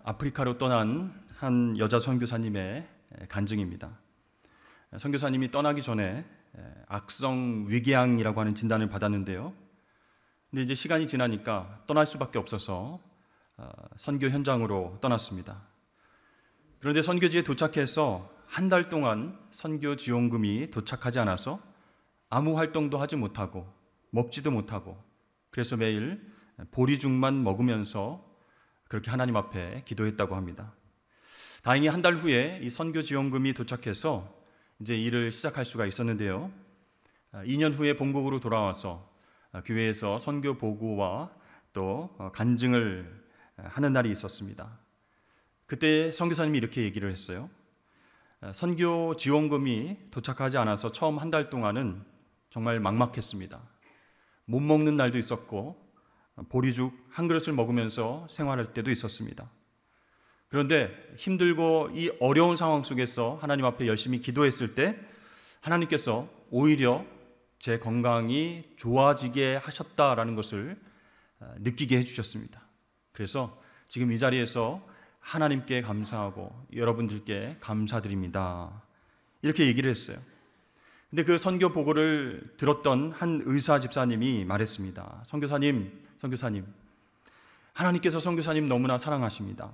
아프리카로 떠난 한 여자 선교사님의 간증입니다. 선교사님이 떠나기 전에 악성 위궤양이라고 하는 진단을 받았는데요. 근데 이제 시간이 지나니까 떠날 수밖에 없어서 선교 현장으로 떠났습니다. 그런데 선교지에 도착해서 한 달 동안 선교 지원금이 도착하지 않아서 아무 활동도 하지 못하고 먹지도 못하고, 그래서 매일 보리죽만 먹으면서 그렇게 하나님 앞에 기도했다고 합니다. 다행히 한 달 후에 이 선교 지원금이 도착해서 이제 일을 시작할 수가 있었는데요. 2년 후에 본국으로 돌아와서 교회에서 선교 보고와 또 간증을 하는 날이 있었습니다. 그때 선교사님이 이렇게 얘기를 했어요. 선교 지원금이 도착하지 않아서 처음 한 달 동안은 정말 막막했습니다. 못 먹는 날도 있었고 보리죽 한 그릇을 먹으면서 생활할 때도 있었습니다. 그런데 힘들고 이 어려운 상황 속에서 하나님 앞에 열심히 기도했을 때 하나님께서 오히려 제 건강이 좋아지게 하셨다라는 것을 느끼게 해주셨습니다. 그래서 지금 이 자리에서 하나님께 감사하고 여러분들께 감사드립니다, 이렇게 얘기를 했어요. 근데 그 선교 보고를 들었던 한 의사 집사님이 말했습니다. 선교사님, 하나님께서 선교사님 너무나 사랑하십니다.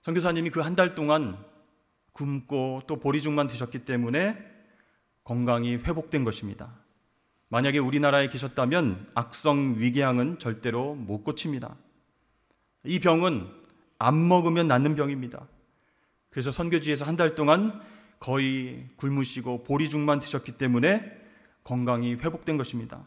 선교사님이 그 한 달 동안 굶고 또 보리죽만 드셨기 때문에 건강이 회복된 것입니다. 만약에 우리나라에 계셨다면 악성 위궤양은 절대로 못 고칩니다. 이 병은 안 먹으면 낫는 병입니다. 그래서 선교지에서 한 달 동안 거의 굶으시고 보리죽만 드셨기 때문에 건강이 회복된 것입니다.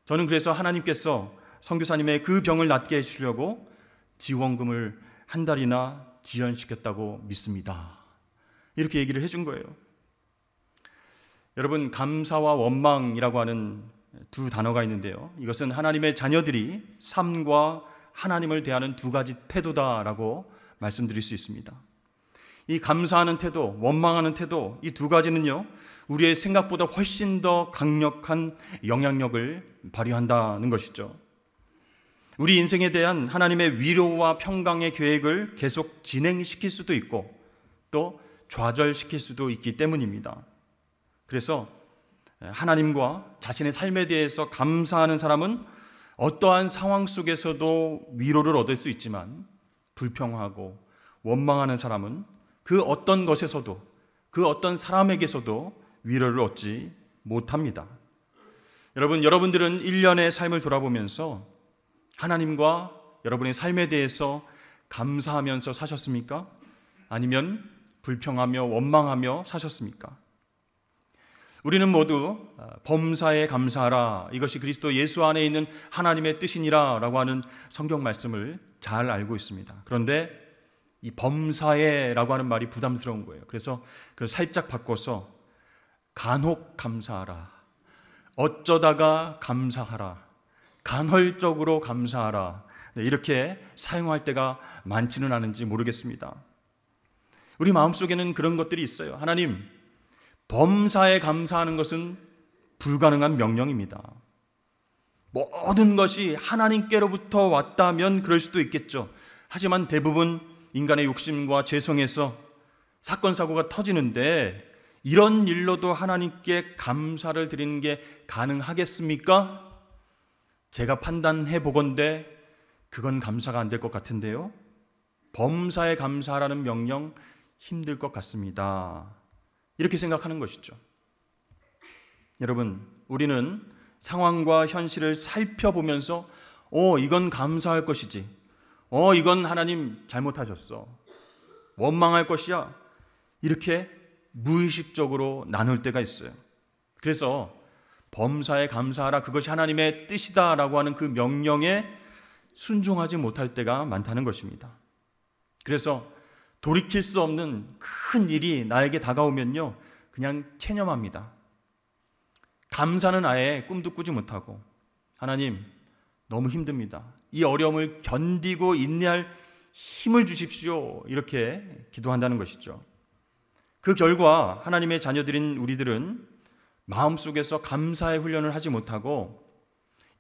저는 그래서 하나님께서 선교사님의 그 병을 낫게 해주려고 지원금을 한 달이나 지연시켰다고 믿습니다, 이렇게 얘기를 해준 거예요. 여러분, 감사와 원망이라고 하는 두 단어가 있는데요, 이것은 하나님의 자녀들이 삶과 하나님을 대하는 두 가지 태도다라고 말씀드릴 수 있습니다. 이 감사하는 태도, 원망하는 태도, 이 두 가지는요, 우리의 생각보다 훨씬 더 강력한 영향력을 발휘한다는 것이죠. 우리 인생에 대한 하나님의 위로와 평강의 계획을 계속 진행시킬 수도 있고 또 좌절시킬 수도 있기 때문입니다. 그래서 하나님과 자신의 삶에 대해서 감사하는 사람은 어떠한 상황 속에서도 위로를 얻을 수 있지만, 불평하고 원망하는 사람은 그 어떤 것에서도, 그 어떤 사람에게서도 위로를 얻지 못합니다. 여러분들은 1년의 삶을 돌아보면서 하나님과 여러분의 삶에 대해서 감사하면서 사셨습니까? 아니면 불평하며 원망하며 사셨습니까? 우리는 모두 범사에 감사하라, 이것이 그리스도 예수 안에 있는 하나님의 뜻이니라 라고 하는 성경 말씀을 잘 알고 있습니다. 그런데 이 범사에 라고 하는 말이 부담스러운 거예요. 그래서 그 살짝 바꿔서 간혹 감사하라, 어쩌다가 감사하라, 간헐적으로 감사하라, 이렇게 사용할 때가 많지는 않은지 모르겠습니다. 우리 마음속에는 그런 것들이 있어요. 하나님, 범사에 감사하는 것은 불가능한 명령입니다. 모든 것이 하나님께로부터 왔다면 그럴 수도 있겠죠. 하지만 대부분 인간의 욕심과 죄성에서 사건 사고가 터지는데 이런 일로도 하나님께 감사를 드리는 게 가능하겠습니까? 제가 판단해 보건대 그건 감사가 안 될 것 같은데요. 범사에 감사하라는 명령 힘들 것 같습니다, 이렇게 생각하는 것이죠. 여러분, 우리는 상황과 현실을 살펴보면서 이건 감사할 것이지, 이건 하나님 잘못하셨어, 원망할 것이야, 이렇게 무의식적으로 나눌 때가 있어요. 그래서 범사에 감사하라, 그것이 하나님의 뜻이다라고 하는 그 명령에 순종하지 못할 때가 많다는 것입니다. 그래서 돌이킬 수 없는 큰 일이 나에게 다가오면요, 그냥 체념합니다. 감사는 아예 꿈도 꾸지 못하고, 하나님 너무 힘듭니다, 이 어려움을 견디고 인내할 힘을 주십시오, 이렇게 기도한다는 것이죠. 그 결과 하나님의 자녀들인 우리들은 마음속에서 감사의 훈련을 하지 못하고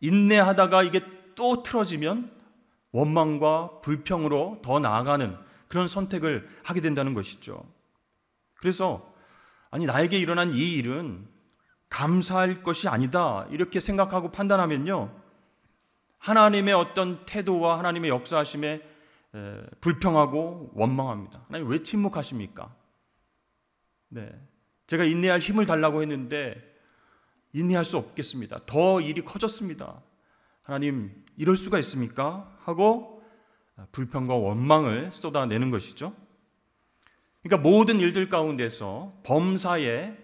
인내하다가 이게 또 틀어지면 원망과 불평으로 더 나아가는 그런 선택을 하게 된다는 것이죠. 그래서 아니 나에게 일어난 이 일은 감사할 것이 아니다 이렇게 생각하고 판단하면요, 하나님의 어떤 태도와 하나님의 역사하심에 불평하고 원망합니다. 하나님 왜 침묵하십니까? 네, 제가 인내할 힘을 달라고 했는데 인내할 수 없겠습니다. 더 일이 커졌습니다. 하나님 이럴 수가 있습니까? 하고 불평과 원망을 쏟아내는 것이죠. 그러니까 모든 일들 가운데서 범사에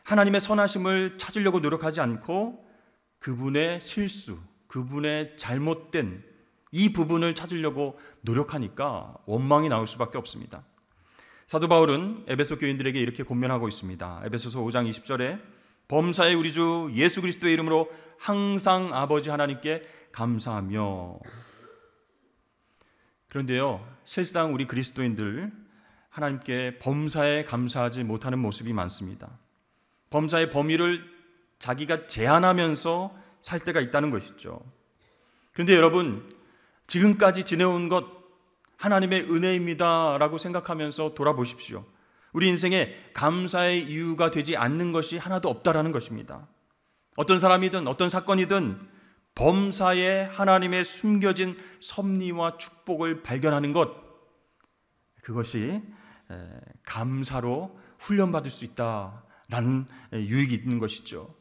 하나님의 선하심을 찾으려고 노력하지 않고 그분의 실수, 그분의 잘못된 이 부분을 찾으려고 노력하니까 원망이 나올 수밖에 없습니다. 사도 바울은 에베소 교인들에게 이렇게 권면하고 있습니다. 에베소서 5장 20절에 범사에 우리 주 예수 그리스도의 이름으로 항상 아버지 하나님께 감사하며. 그런데요, 실상 우리 그리스도인들 하나님께 범사에 감사하지 못하는 모습이 많습니다. 범사의 범위를 자기가 제한하면서 살 때가 있다는 것이죠. 그런데 여러분, 지금까지 지내온 것 하나님의 은혜입니다 라고 생각하면서 돌아보십시오. 우리 인생에 감사의 이유가 되지 않는 것이 하나도 없다라는 것입니다. 어떤 사람이든 어떤 사건이든 범사에 하나님의 숨겨진 섭리와 축복을 발견하는 것, 그것이 감사로 훈련받을 수 있다라는 유익이 있는 것이죠.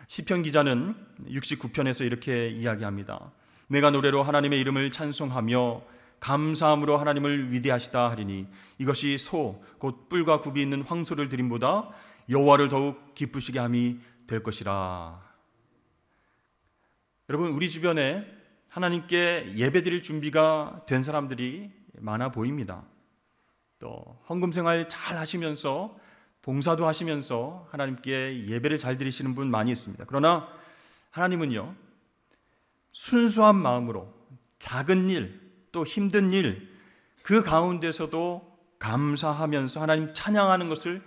시편 기자는 69편에서 이렇게 이야기합니다. 내가 노래로 하나님의 이름을 찬송하며 감사함으로 하나님을 위대하시다 하리니 이것이 소 곧 뿔과 굽이 있는 황소를 드림보다 여호와를 더욱 기쁘시게 함이 될 것이라. 여러분, 우리 주변에 하나님께 예배드릴 준비가 된 사람들이 많아 보입니다. 또 헌금 생활 잘 하시면서 봉사도 하시면서 하나님께 예배를 잘 드리시는 분 많이 있습니다. 그러나 하나님은요, 순수한 마음으로 작은 일, 또 힘든 일, 그 가운데서도 감사하면서 하나님 찬양하는 것을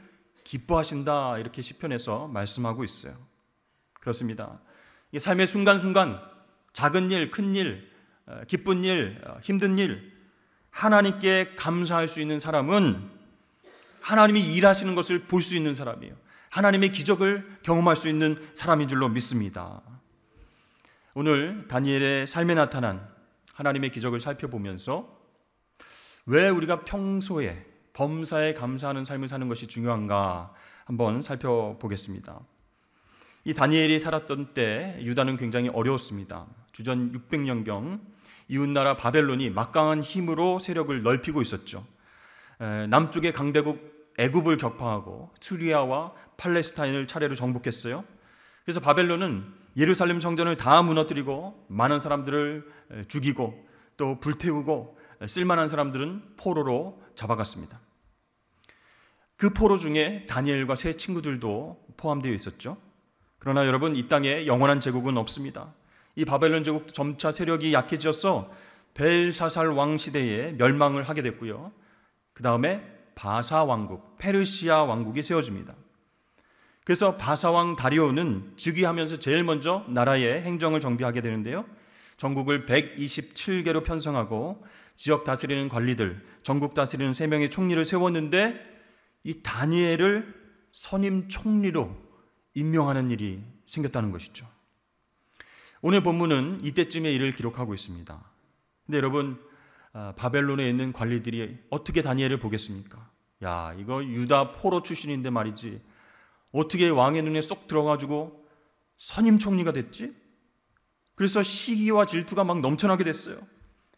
기뻐하신다, 이렇게 시편에서 말씀하고 있어요. 그렇습니다. 삶의 순간순간 작은 일, 큰 일, 기쁜 일, 힘든 일, 하나님께 감사할 수 있는 사람은 하나님이 일하시는 것을 볼 수 있는 사람이에요. 하나님의 기적을 경험할 수 있는 사람인 줄로 믿습니다. 오늘 다니엘의 삶에 나타난 하나님의 기적을 살펴보면서 왜 우리가 평소에 범사에 감사하는 삶을 사는 것이 중요한가 한번 살펴보겠습니다. 이 다니엘이 살았던 때 유다는 굉장히 어려웠습니다. 주전 600년경 이웃나라 바벨론이 막강한 힘으로 세력을 넓히고 있었죠. 남쪽의 강대국 애굽을 격파하고 시리아와 팔레스타인을 차례로 정복했어요. 그래서 바벨론은 예루살렘 성전을 다 무너뜨리고 많은 사람들을 죽이고 또 불태우고 쓸만한 사람들은 포로로 잡아갔습니다. 그 포로 중에 다니엘과 세 친구들도 포함되어 있었죠. 그러나 여러분, 이 땅에 영원한 제국은 없습니다. 이 바벨론 제국도 점차 세력이 약해져서 벨사살 왕 시대에 멸망을 하게 됐고요. 그 다음에 바사 왕국, 페르시아 왕국이 세워집니다. 그래서 바사 왕 다리오는 즉위하면서 제일 먼저 나라의 행정을 정비하게 되는데요. 전국을 127개로 편성하고 지역 다스리는 관리들, 전국 다스리는 3명의 총리를 세웠는데 이 다니엘을 선임 총리로 임명하는 일이 생겼다는 것이죠. 오늘 본문은 이때쯤의 일을 기록하고 있습니다. 근데 여러분, 바벨론에 있는 관리들이 어떻게 다니엘을 보겠습니까? 야, 이거 유다 포로 출신인데 말이지, 어떻게 왕의 눈에 쏙 들어가지고 선임 총리가 됐지? 그래서 시기와 질투가 막 넘쳐나게 됐어요.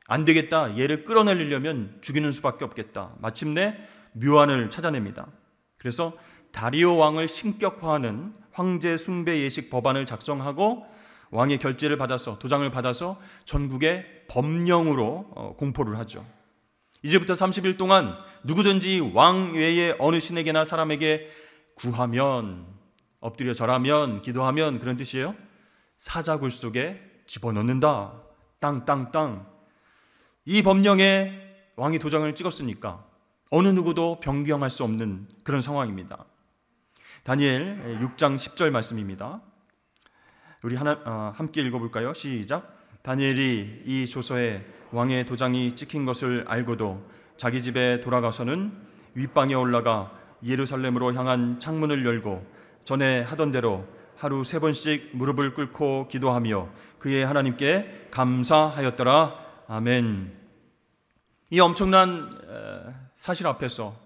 안 되겠다, 얘를 끌어내리려면 죽이는 수밖에 없겠다. 마침내 묘안을 찾아냅니다. 그래서 다리오 왕을 신격화하는 황제 숭배 예식 법안을 작성하고 왕의 결재를 받아서, 도장을 받아서 전국에 법령으로 공포를 하죠. 이제부터 30일 동안 누구든지 왕 외에 어느 신에게나 사람에게 구하면, 엎드려 절하면, 기도하면, 그런 뜻이에요. 사자굴 속에 집어넣는다. 땅땅땅. 이 법령에 왕이 도장을 찍었으니까 어느 누구도 변경할 수 없는 그런 상황입니다. 다니엘 6장 10절 말씀입니다. 우리 함께 읽어볼까요? 시작. 다니엘이 이 조서에 왕의 도장이 찍힌 것을 알고도 자기 집에 돌아가서는 윗방에 올라가 예루살렘으로 향한 창문을 열고 전에 하던 대로 하루 3번씩 무릎을 꿇고 기도하며 그의 하나님께 감사하였더라. 아멘. 이 엄청난 사실 앞에서,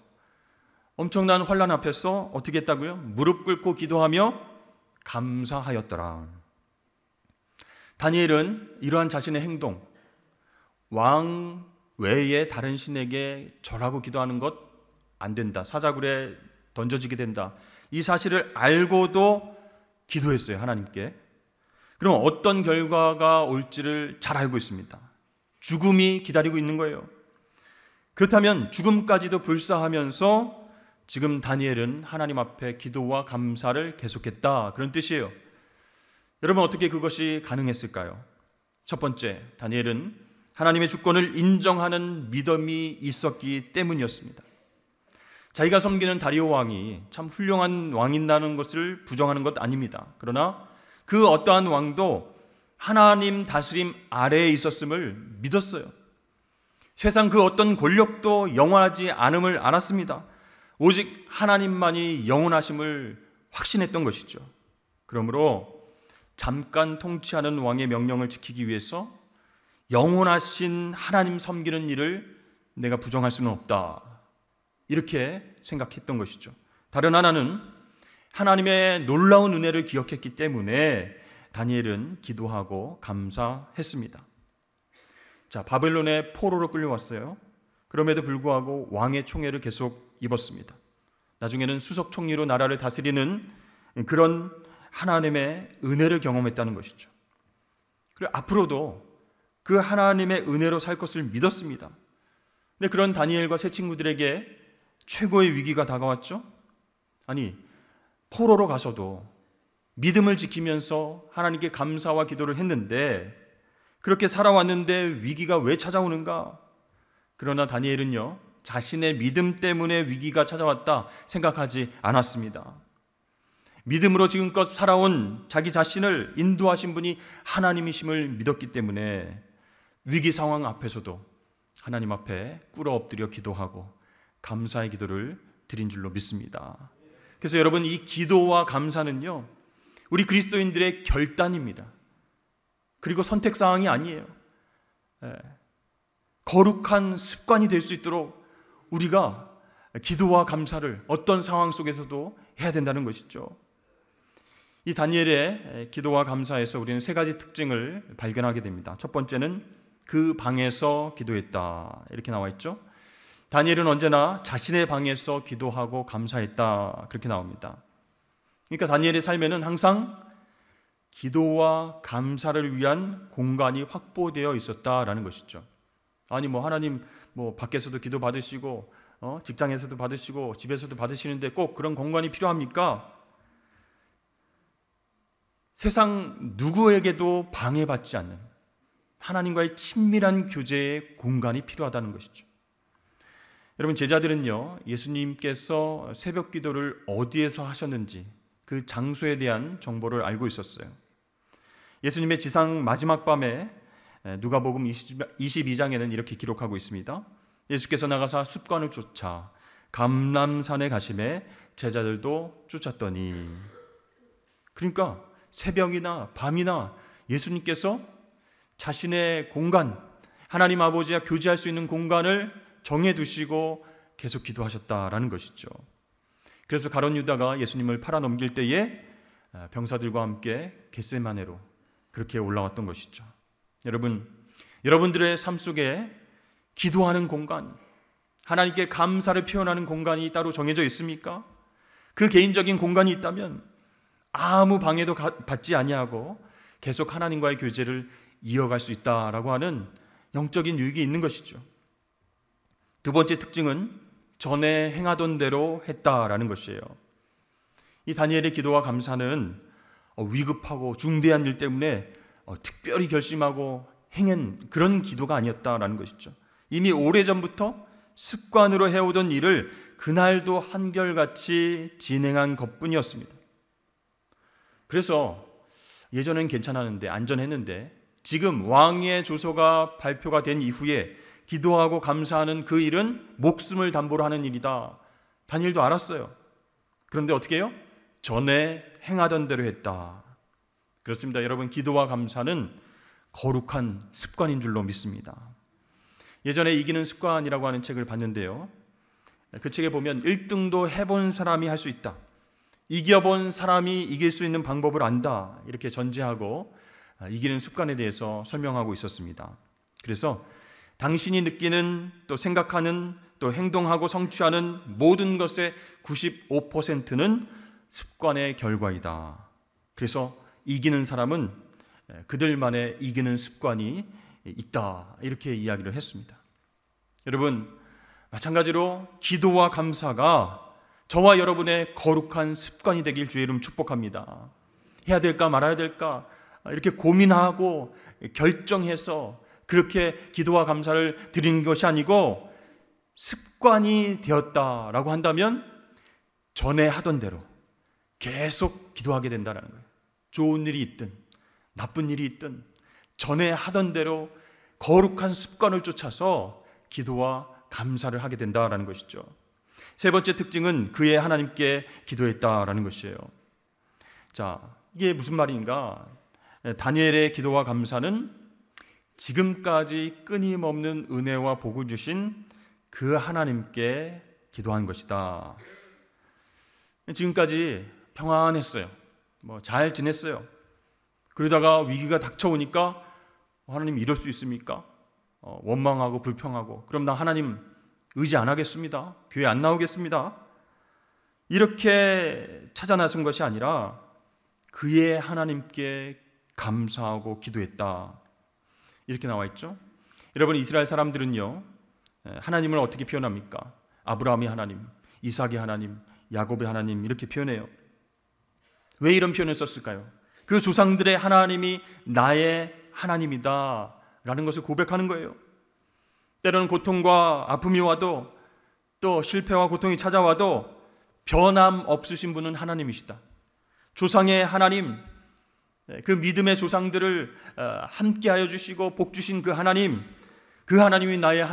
엄청난 환난 앞에서 어떻게 했다고요? 무릎 꿇고 기도하며 감사하였더라. 다니엘은 이러한 자신의 행동, 왕 외에 다른 신에게 절하고 기도하는 것 안 된다, 사자굴에 던져지게 된다, 이 사실을 알고도 기도했어요, 하나님께. 그럼 어떤 결과가 올지를 잘 알고 있습니다. 죽음이 기다리고 있는 거예요. 그렇다면 죽음까지도 불사하면서 지금 다니엘은 하나님 앞에 기도와 감사를 계속했다, 그런 뜻이에요. 여러분, 어떻게 그것이 가능했을까요? 첫 번째, 다니엘은 하나님의 주권을 인정하는 믿음이 있었기 때문이었습니다. 자기가 섬기는 다리오 왕이 참 훌륭한 왕이라는 것을 부정하는 것 아닙니다. 그러나 그 어떠한 왕도 하나님 다스림 아래에 있었음을 믿었어요. 세상 그 어떤 권력도 영원하지 않음을 알았습니다. 오직 하나님만이 영원하심을 확신했던 것이죠. 그러므로 잠깐 통치하는 왕의 명령을 지키기 위해서 영원하신 하나님 섬기는 일을 내가 부정할 수는 없다, 이렇게 생각했던 것이죠. 다른 하나는 하나님의 놀라운 은혜를 기억했기 때문에 다니엘은 기도하고 감사했습니다. 자, 바벨론의 포로로 끌려왔어요. 그럼에도 불구하고 왕의 총애를 계속 입었습니다. 나중에는 수석 총리로 나라를 다스리는 그런 하나님의 은혜를 경험했다는 것이죠. 그리고 앞으로도 그 하나님의 은혜로 살 것을 믿었습니다. 근데 그런 다니엘과 세 친구들에게 최고의 위기가 다가왔죠. 아니, 포로로 가서도 믿음을 지키면서 하나님께 감사와 기도를 했는데, 그렇게 살아왔는데 위기가 왜 찾아오는가? 그러나 다니엘은요, 자신의 믿음 때문에 위기가 찾아왔다 생각하지 않았습니다. 믿음으로 지금껏 살아온 자기 자신을 인도하신 분이 하나님이심을 믿었기 때문에 위기 상황 앞에서도 하나님 앞에 꿇어 엎드려 기도하고 감사의 기도를 드린 줄로 믿습니다. 그래서 여러분, 이 기도와 감사는요, 우리 그리스도인들의 결단입니다. 그리고 선택사항이 아니에요. 거룩한 습관이 될 수 있도록 우리가 기도와 감사를 어떤 상황 속에서도 해야 된다는 것이죠. 이 다니엘의 기도와 감사에서 우리는 3가지 특징을 발견하게 됩니다. 첫 번째는 그 방에서 기도했다, 이렇게 나와 있죠. 다니엘은 언제나 자신의 방에서 기도하고 감사했다, 그렇게 나옵니다. 그러니까 다니엘의 삶에는 항상 기도와 감사를 위한 공간이 확보되어 있었다라는 것이죠. 아니, 하나님 밖에서도 기도 받으시고 직장에서도 받으시고 집에서도 받으시는데 꼭 그런 공간이 필요합니까? 세상 누구에게도 방해받지 않는 하나님과의 친밀한 교제의 공간이 필요하다는 것이죠. 여러분, 제자들은요, 예수님께서 새벽 기도를 어디에서 하셨는지 그 장소에 대한 정보를 알고 있었어요. 예수님의 지상 마지막 밤에 누가복음 22장에는 이렇게 기록하고 있습니다. 예수께서 나가사 습관을 쫓아 감람산에 가심에 제자들도 쫓았더니, 그러니까 새벽이나 밤이나 예수님께서 자신의 공간, 하나님 아버지와 교제할 수 있는 공간을 정해두시고 계속 기도하셨다라는 것이죠. 그래서 가룟 유다가 예수님을 팔아넘길 때에 병사들과 함께 겟세마네로 그렇게 올라왔던 것이죠. 여러분, 여러분들의 삶 속에 기도하는 공간, 하나님께 감사를 표현하는 공간이 따로 정해져 있습니까? 그 개인적인 공간이 있다면 아무 방해도 받지 아니하고 계속 하나님과의 교제를 이어갈 수 있다라고 하는 영적인 유익이 있는 것이죠. 두 번째 특징은 전에 행하던 대로 했다라는 것이에요. 이 다니엘의 기도와 감사는 위급하고 중대한 일 때문에 특별히 결심하고 행한 그런 기도가 아니었다라는 것이죠. 이미 오래전부터 습관으로 해오던 일을 그날도 한결같이 진행한 것뿐이었습니다. 그래서 예전엔 괜찮았는데, 안전했는데 지금 왕위의 조서가 발표가 된 이후에 기도하고 감사하는 그 일은 목숨을 담보로 하는 일이다. 다니엘도 알았어요. 그런데 어떻게 해요? 전에 행하던 대로 했다. 그렇습니다. 여러분, 기도와 감사는 거룩한 습관인 줄로 믿습니다. 예전에 이기는 습관이라고 하는 책을 봤는데요, 그 책에 보면 1등도 해본 사람이 할 수 있다, 이겨본 사람이 이길 수 있는 방법을 안다, 이렇게 전제하고 이기는 습관에 대해서 설명하고 있었습니다. 그래서 당신이 느끼는, 또 생각하는, 또 행동하고 성취하는 모든 것의 95%는 습관의 결과이다. 그래서 이기는 사람은 그들만의 이기는 습관이 있다, 이렇게 이야기를 했습니다. 여러분, 마찬가지로 기도와 감사가 저와 여러분의 거룩한 습관이 되길 주의 이름 축복합니다. 해야 될까 말아야 될까 이렇게 고민하고 결정해서 그렇게 기도와 감사를 드리는 것이 아니고 습관이 되었다라고 한다면 전에 하던 대로 계속 기도하게 된다는 거예요. 좋은 일이 있든 나쁜 일이 있든 전에 하던 대로 거룩한 습관을 쫓아서 기도와 감사를 하게 된다라는 것이죠. 세 번째 특징은 그의 하나님께 기도했다라는 것이에요. 자, 이게 무슨 말인가? 다니엘의 기도와 감사는 지금까지 끊임없는 은혜와 복을 주신 그 하나님께 기도한 것이다. 지금까지 평안했어요. 잘 지냈어요. 그러다가 위기가 닥쳐오니까 하나님 이럴 수 있습니까? 원망하고 불평하고, 그럼 나 하나님 의지 안 하겠습니다. 교회 안 나오겠습니다. 이렇게 찾아 나선 것이 아니라 그의 하나님께 감사하고 기도했다, 이렇게 나와 있죠. 여러분, 이스라엘 사람들은요, 하나님을 어떻게 표현합니까? 아브라함의 하나님, 이삭의 하나님, 야곱의 하나님, 이렇게 표현해요. 왜 이런 표현을 썼을까요? 그 조상들의 하나님이 나의 하나님이다 라는 것을 고백하는 거예요. 때로는 고통과 아픔이 와도, 또 실패와 고통이 찾아와도 변함 없으신 분은 하나님이시다. 조상의 하나님, 그 믿음의 조상들을 함께하여 주시고 복 주신 그 하나님이 나의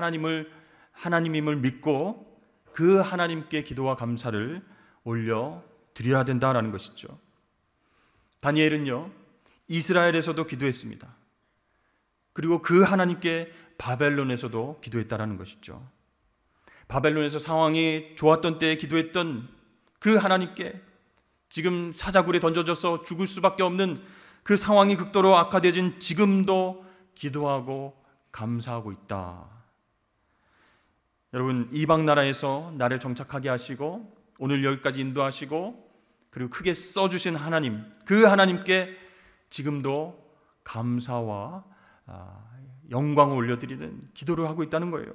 하나님임을 믿고 그 하나님께 기도와 감사를 올려 드려야 된다라는 것이죠. 다니엘은요, 이스라엘에서도 기도했습니다. 그리고 그 하나님께 바벨론에서도 기도했다라는 것이죠. 바벨론에서 상황이 좋았던 때에 기도했던 그 하나님께 지금 사자굴에 던져져서 죽을 수밖에 없는 그 상황이 극도로 악화되진 지금도 기도하고 감사하고 있다. 여러분, 이방 나라에서 나를 정착하게 하시고 오늘 여기까지 인도하시고 그리고 크게 써주신 하나님, 그 하나님께 지금도 감사와 영광을 올려드리는 기도를 하고 있다는 거예요.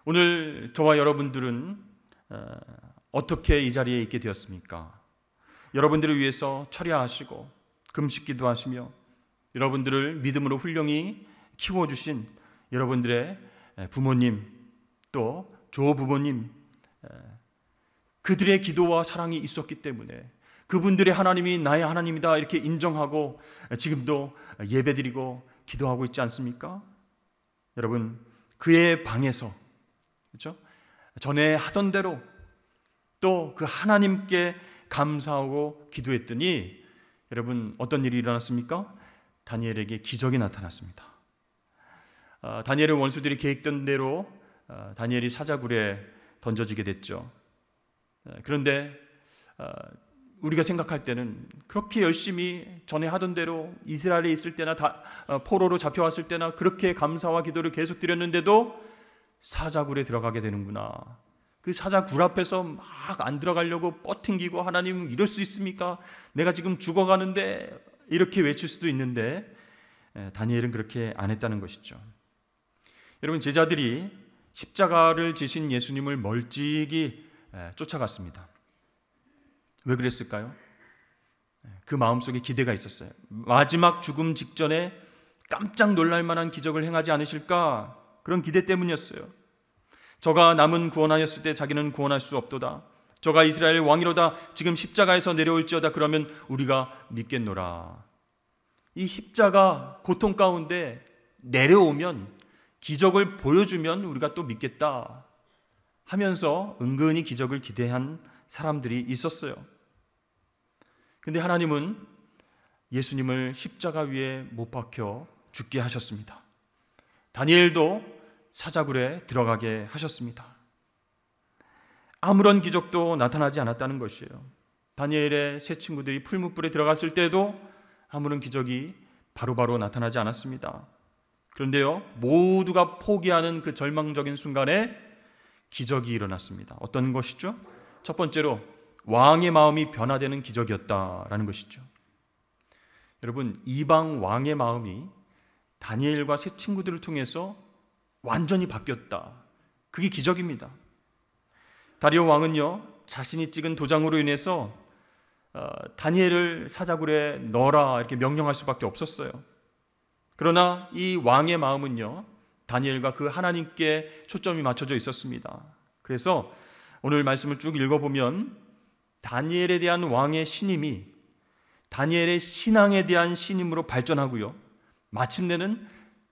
오늘 저와 여러분들은 어떻게 이 자리에 있게 되었습니까? 여러분들을 위해서 철야하시고 금식 기도하시며 여러분들을 믿음으로 훌륭히 키워주신 여러분들의 부모님, 또 조부모님, 그들의 기도와 사랑이 있었기 때문에 그분들의 하나님이 나의 하나님이다 이렇게 인정하고 지금도 예배드리고 기도하고 있지 않습니까? 여러분, 그의 방에서, 그렇죠? 전에 하던 대로 또 그 하나님께 감사하고 기도했더니 여러분, 어떤 일이 일어났습니까? 다니엘에게 기적이 나타났습니다. 다니엘의 원수들이 계획된 대로 다니엘이 사자굴에 던져지게 됐죠. 그런데 우리가 생각할 때는 그렇게 열심히 전에 하던 대로 이스라엘에 있을 때나 포로로 잡혀왔을 때나 그렇게 감사와 기도를 계속 드렸는데도 사자굴에 들어가게 되는구나. 그 사자굴 앞에서 막 안 들어가려고 뻗팅기고 하나님 이럴 수 있습니까? 내가 지금 죽어가는데 이렇게 외칠 수도 있는데 다니엘은 그렇게 안 했다는 것이죠. 여러분, 제자들이 십자가를 지신 예수님을 멀찍이 쫓아갔습니다. 왜 그랬을까요? 그 마음속에 기대가 있었어요. 마지막 죽음 직전에 깜짝 놀랄 만한 기적을 행하지 않으실까? 그런 기대 때문이었어요. 저가 남은 구원하였을 때 자기는 구원할 수 없도다. 저가 이스라엘 왕이로다. 지금 십자가에서 내려올지어다. 그러면 우리가 믿겠노라. 이 십자가 고통 가운데 내려오면, 기적을 보여주면 우리가 또 믿겠다 하면서 은근히 기적을 기대한 사람들이 있었어요. 근데 하나님은 예수님을 십자가 위에 못 박혀 죽게 하셨습니다. 다니엘도 사자굴에 들어가게 하셨습니다. 아무런 기적도 나타나지 않았다는 것이에요. 다니엘의 세 친구들이 풀무불에 들어갔을 때도 아무런 기적이 바로바로 나타나지 않았습니다. 그런데요, 모두가 포기하는 그 절망적인 순간에 기적이 일어났습니다. 어떤 것이죠? 첫 번째로 왕의 마음이 변화되는 기적이었다라는 것이죠. 여러분, 이방 왕의 마음이 다니엘과 세 친구들을 통해서 완전히 바뀌었다. 그게 기적입니다. 다리오 왕은요, 자신이 찍은 도장으로 인해서 다니엘을 사자굴에 넣어라 이렇게 명령할 수밖에 없었어요. 그러나 이 왕의 마음은요, 다니엘과 그 하나님께 초점이 맞춰져 있었습니다. 그래서 오늘 말씀을 쭉 읽어보면 다니엘에 대한 왕의 신임이 다니엘의 신앙에 대한 신임으로 발전하고요, 마침내는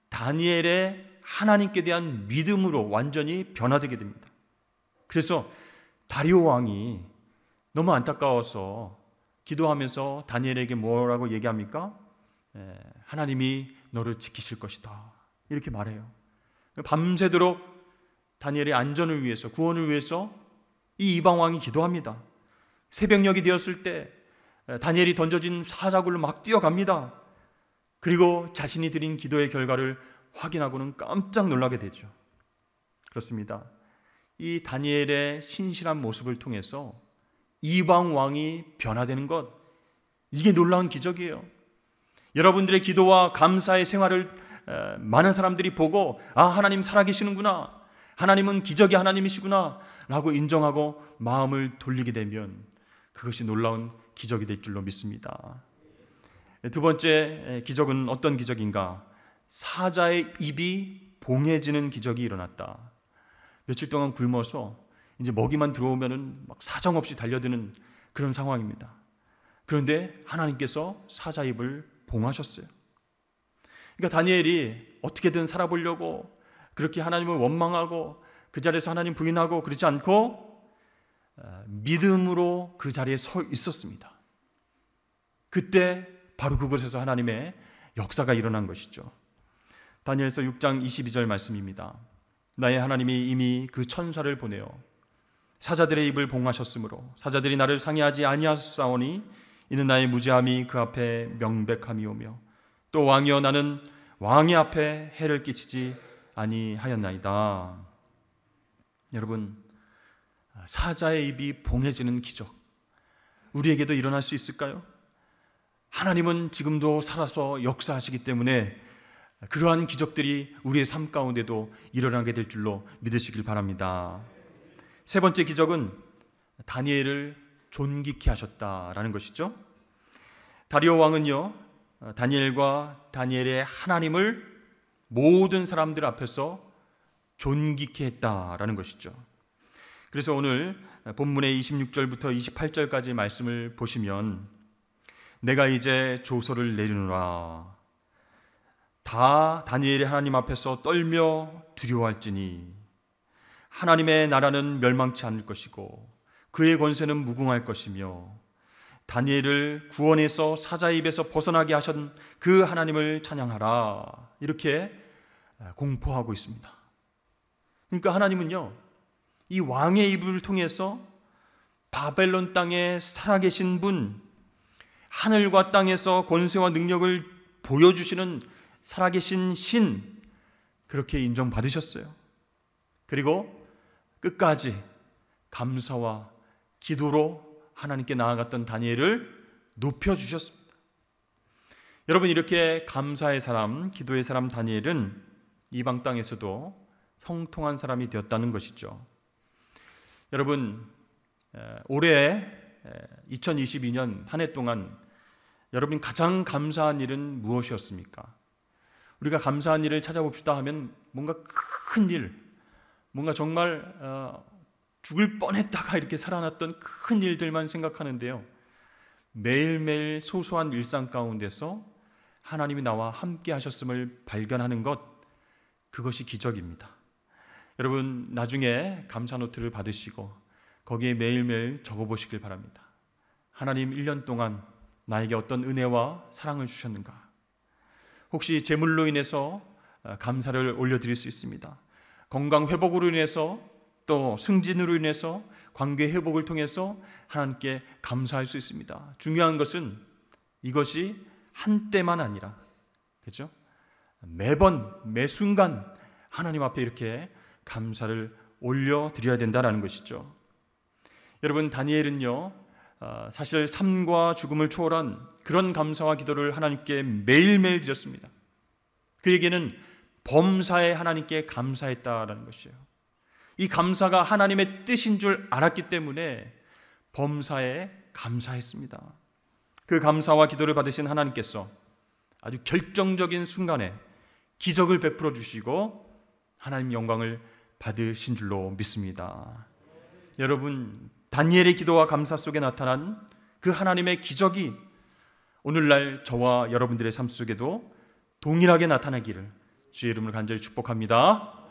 다니엘의 하나님께 대한 믿음으로 완전히 변화되게 됩니다. 그래서 다리오 왕이 너무 안타까워서 기도하면서 다니엘에게 뭐라고 얘기합니까? 하나님이 너를 지키실 것이다 이렇게 말해요. 밤새도록 다니엘의 안전을 위해서, 구원을 위해서 이 이방 왕이 기도합니다. 새벽녘이 되었을 때 다니엘이 던져진 사자굴로 막 뛰어갑니다. 그리고 자신이 드린 기도의 결과를 확인하고는 깜짝 놀라게 되죠. 그렇습니다. 이 다니엘의 신실한 모습을 통해서 이방 왕이 변화되는 것, 이게 놀라운 기적이에요. 여러분들의 기도와 감사의 생활을 많은 사람들이 보고, 아, 하나님 살아계시는구나, 하나님은 기적의 하나님이시구나 라고 인정하고 마음을 돌리게 되면 그것이 놀라운 기적이 될 줄로 믿습니다. 두 번째 기적은 어떤 기적인가? 사자의 입이 봉해지는 기적이 일어났다. 며칠 동안 굶어서 이제 먹이만 들어오면은 막 사정없이 달려드는 그런 상황입니다. 그런데 하나님께서 사자 입을 봉하셨어요. 그러니까 다니엘이 어떻게든 살아보려고 그렇게 하나님을 원망하고 그 자리에서 하나님 부인하고 그러지 않고 믿음으로 그 자리에 서 있었습니다. 그때 바로 그곳에서 하나님의 역사가 일어난 것이죠. 다니엘서 6장 22절 말씀입니다. 나의 하나님이 이미 그 천사를 보내어 사자들의 입을 봉하셨으므로 사자들이 나를 상해하지 아니하사오니 이는 나의 무죄함이 그 앞에 명백함이오며 또 왕이여 나는 왕의 앞에 해를 끼치지 아니하였나이다. 여러분, 사자의 입이 봉해지는 기적, 우리에게도 일어날 수 있을까요? 하나님은 지금도 살아서 역사하시기 때문에 그러한 기적들이 우리의 삶 가운데도 일어나게 될 줄로 믿으시길 바랍니다. 세 번째 기적은 다니엘을 존귀케 하셨다라는 것이죠. 다리오 왕은요, 다니엘과 다니엘의 하나님을 모든 사람들 앞에서 존귀케 했다라는 것이죠. 그래서 오늘 본문의 26절부터 28절까지 말씀을 보시면 내가 이제 조서를 내리노라. 다 다니엘의 하나님 앞에서 떨며 두려워할지니 하나님의 나라는 멸망치 않을 것이고 그의 권세는 무궁할 것이며 다니엘을 구원해서 사자 입에서 벗어나게 하신 그 하나님을 찬양하라. 이렇게 공포하고 있습니다. 그러니까 하나님은요, 이 왕의 입을 통해서 바벨론 땅에 살아계신 분, 하늘과 땅에서 권세와 능력을 보여주시는 살아계신 신, 그렇게 인정받으셨어요. 그리고 끝까지 감사와 기도로 하나님께 나아갔던 다니엘을 높여주셨습니다. 여러분, 이렇게 감사의 사람, 기도의 사람 다니엘은 이방 땅에서도 형통한 사람이 되었다는 것이죠. 여러분, 올해 2022년 한 해 동안 여러분 가장 감사한 일은 무엇이었습니까? 우리가 감사한 일을 찾아봅시다 하면 뭔가 큰 일, 뭔가 정말 죽을 뻔했다가 이렇게 살아났던 큰 일들만 생각하는데요, 매일매일 소소한 일상 가운데서 하나님이 나와 함께 하셨음을 발견하는 것, 그것이 기적입니다. 여러분, 나중에 감사 노트를 받으시고 거기에 매일매일 적어보시길 바랍니다. 하나님, 1년 동안 나에게 어떤 은혜와 사랑을 주셨는가? 혹시 재물로 인해서 감사를 올려드릴 수 있습니다. 건강 회복으로 인해서, 또 승진으로 인해서, 관계 회복을 통해서 하나님께 감사할 수 있습니다. 중요한 것은 이것이 한때만 아니라, 그렇죠? 매번, 매 순간 하나님 앞에 이렇게 감사를 올려드려야 된다는 것이죠. 여러분, 다니엘은요, 사실 삶과 죽음을 초월한 그런 감사와 기도를 하나님께 매일매일 드렸습니다. 그에게는 범사에 하나님께 감사했다라는 것이에요. 이 감사가 하나님의 뜻인 줄 알았기 때문에 범사에 감사했습니다. 그 감사와 기도를 받으신 하나님께서 아주 결정적인 순간에 기적을 베풀어 주시고 하나님 영광을 받으신 줄로 믿습니다. 여러분, 다니엘의 기도와 감사 속에 나타난 그 하나님의 기적이 오늘날 저와 여러분들의 삶 속에도 동일하게 나타나기를 주의 이름으로 간절히 축복합니다.